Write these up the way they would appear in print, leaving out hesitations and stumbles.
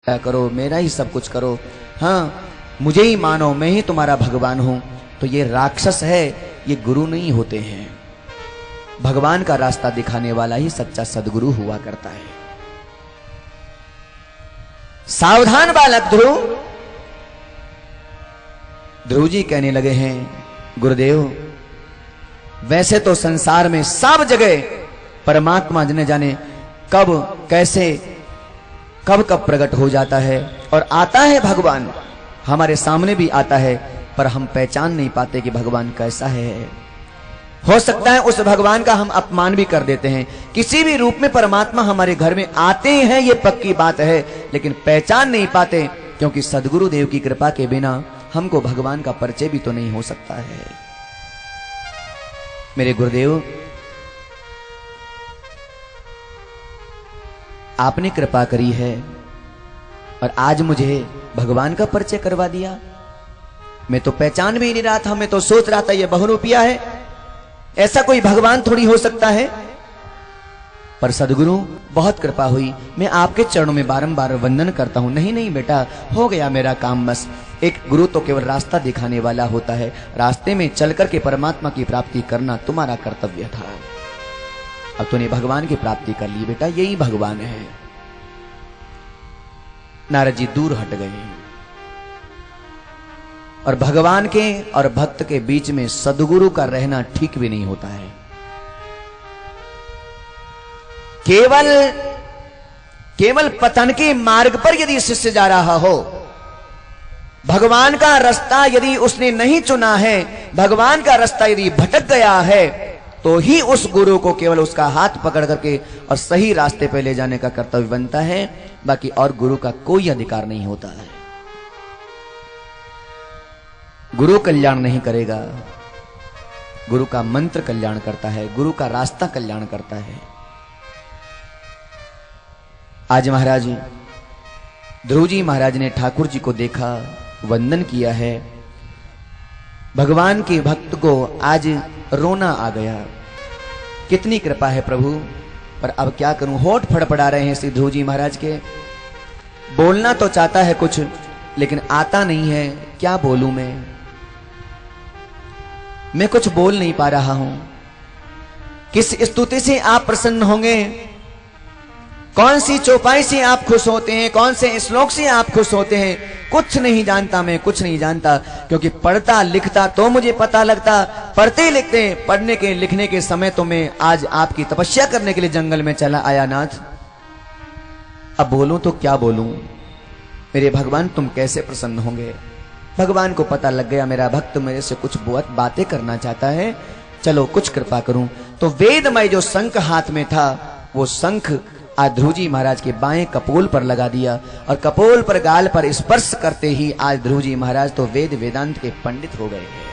करो, मेरा ही सब कुछ करो, हाँ मुझे ही मानो, मैं ही तुम्हारा भगवान हूं, तो ये राक्षस है, ये गुरु नहीं होते हैं। भगवान का रास्ता दिखाने वाला ही सच्चा सदगुरु हुआ करता है। सावधान बालक ध्रुव। ध्रुव जी कहने लगे हैं, गुरुदेव वैसे तो संसार में सब जगह परमात्मा जने जाने कब कैसे कब कब प्रकट हो जाता है और आता है भगवान, हमारे सामने भी आता है, पर हम पहचान नहीं पाते कि भगवान कैसा है। हो सकता है उस भगवान का हम अपमान भी कर देते हैं। किसी भी रूप में परमात्मा हमारे घर में आते हैं, ये पक्की बात है, लेकिन पहचान नहीं पाते, क्योंकि सदगुरु देव की कृपा के बिना हमको भगवान का परिचय भी तो नहीं हो सकता है। मेरे गुरुदेव आपने कृपा करी है और आज मुझे भगवान का परिचय करवा दिया। मैं तो पहचान भी नहीं रहा था, मैं तो सोच रहा था ये बहुरूपिया है, ऐसा कोई भगवान थोड़ी हो सकता है। पर सदगुरु बहुत कृपा हुई, मैं आपके चरणों में बारंबार वंदन करता हूं। नहीं नहीं बेटा, हो गया मेरा काम, बस एक गुरु तो केवल रास्ता दिखाने वाला होता है, रास्ते में चल करके परमात्मा की प्राप्ति करना तुम्हारा कर्तव्य था। अब तूने भगवान की प्राप्ति कर ली बेटा, यही भगवान है। नारद जी दूर हट गए और भगवान के और भक्त के बीच में सदगुरु का रहना ठीक भी नहीं होता है। केवल पतन के मार्ग पर यदि शिष्य जा रहा हो, भगवान का रास्ता यदि उसने नहीं चुना है, भगवान का रास्ता यदि भटक गया है, तो ही उस गुरु को केवल उसका हाथ पकड़ करके और सही रास्ते पे ले जाने का कर्तव्य बनता है। बाकी और गुरु का कोई अधिकार नहीं होता है। गुरु कल्याण नहीं करेगा, गुरु का मंत्र कल्याण करता है, गुरु का रास्ता कल्याण करता है। आज महाराज ध्रुव जी महाराज ने ठाकुर जी को देखा, वंदन किया है। भगवान के भक्त को आज रोना आ गया। कितनी कृपा है प्रभु, पर अब क्या करूं, होठ फड़फड़ा रहे हैं श्री ध्रुव जी महाराज के। बोलना तो चाहता है कुछ, लेकिन आता नहीं है, क्या बोलूं मैं कुछ बोल नहीं पा रहा हूं। किस स्तुति से आप प्रसन्न होंगे, कौन सी चौपाई से आप खुश होते हैं, कौन से श्लोक से आप खुश होते हैं, कुछ नहीं जानता, मैं कुछ नहीं जानता। क्योंकि पढ़ता लिखता तो मुझे पता लगता, पढ़ते लिखते पढ़ने के लिखने के समय तो मैं आज आपकी तपस्या करने के लिए जंगल में चला आया नाथ। अब बोलूं तो क्या बोलूं, मेरे भगवान तुम कैसे प्रसन्न होंगे। भगवान को पता लग गया मेरा भक्त मेरे से कुछ बहुत बातें करना चाहता है, चलो कुछ कृपा करूं। तो वेदमय जो शंख हाथ में था, वो शंख आज ध्रुव जी महाराज के बाएं कपोल पर लगा दिया, और कपोल पर गाल पर स्पर्श करते ही आज ध्रुव जी महाराज तो वेद वेदांत के पंडित हो गए हैं।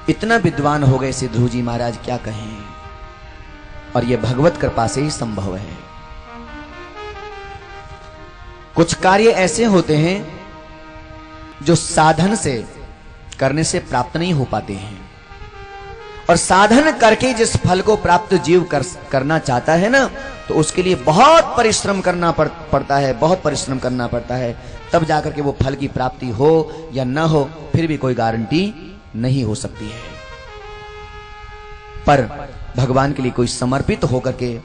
इतना विद्वान हो गए से ध्रुव जी महाराज, क्या कहें। और यह भगवत कृपा से ही संभव है। कुछ कार्य ऐसे होते हैं जो साधन से करने से प्राप्त नहीं हो पाते हैं, और साधन करके जिस फल को प्राप्त जीव करना चाहता है ना, तो उसके लिए बहुत परिश्रम करना पड़ता है, बहुत परिश्रम करना पड़ता है, तब जाकर के वो फल की प्राप्ति हो या न हो, फिर भी कोई गारंटी नहीं हो सकती है। पर भगवान के लिए कोई समर्पित होकर के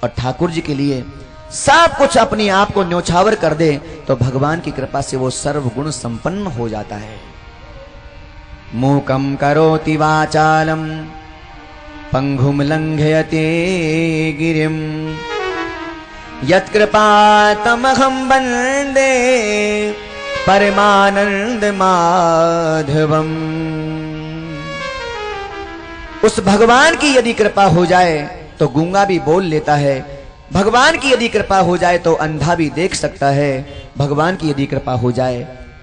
और ठाकुर जी के लिए सब कुछ अपने आप को न्योछावर कर दे, तो भगवान की कृपा से वो सर्वगुण संपन्न हो जाता है। मूकं करोति वाचालं पंगुं लंघयते गिरिं यत्कृपातमहं वन्दे परमानंद माधवम्। उस भगवान की यदि कृपा हो जाए तो गूंगा भी बोल लेता है, भगवान की यदि कृपा हो जाए तो अंधा भी देख सकता है, भगवान की यदि कृपा हो जाए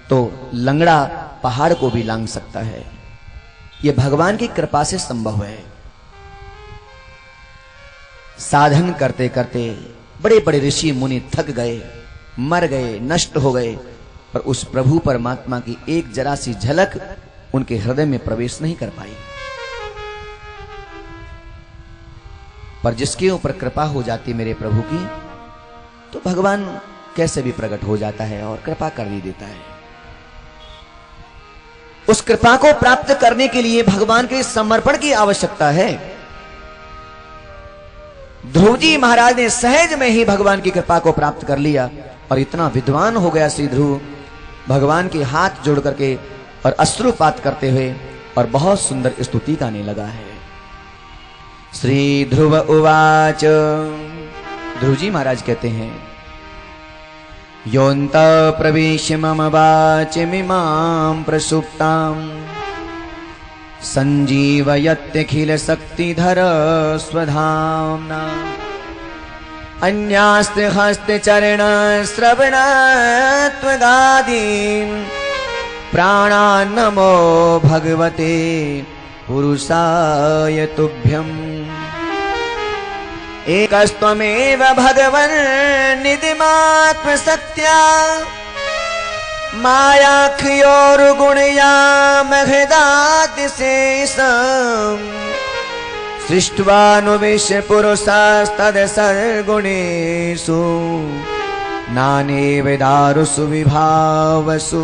तो लंगड़ा पहाड़ को भी लांघ सकता है। यह भगवान की कृपा से संभव है। साधन करते करते बड़े बड़े ऋषि मुनि थक गए, मर गए, नष्ट हो गए, पर उस प्रभु परमात्मा की एक जरा सी झलक उनके हृदय में प्रवेश नहीं कर पाई। पर जिसके ऊपर कृपा हो जाती मेरे प्रभु की, तो भगवान कैसे भी प्रकट हो जाता है और कृपा कर ही देता है। उस कृपा को प्राप्त करने के लिए भगवान के समर्पण की आवश्यकता है। ध्रुव जी महाराज ने सहज में ही भगवान की कृपा को प्राप्त कर लिया और इतना विद्वान हो गया श्री ध्रुव, भगवान के हाथ जोड़ करके और अश्रुपात करते हुए और बहुत सुंदर स्तुति गाने लगा है। श्री ध्रुव उवाच, ध्रुव जी महाराज कहते हैं, योऽन्त प्रविश्य मम वाचमिमां प्रसुप्तां संजीवयत्यखिल शक्तिधर स्वधाम्ना अन्यास्ते हस्ते चरण श्रवण त्वगादीन् प्राणान् नमो भगवते पुरुषाय तुभ्यम्। एकस्त्वमेव भगवन् निधिमात्मसत्या मायाख्योरुगुणया महदातिशेषम् सृष्ट्वानुविश्य पुरुषास्तदसर्गुणेषु नानेवेदारुषु विभावसु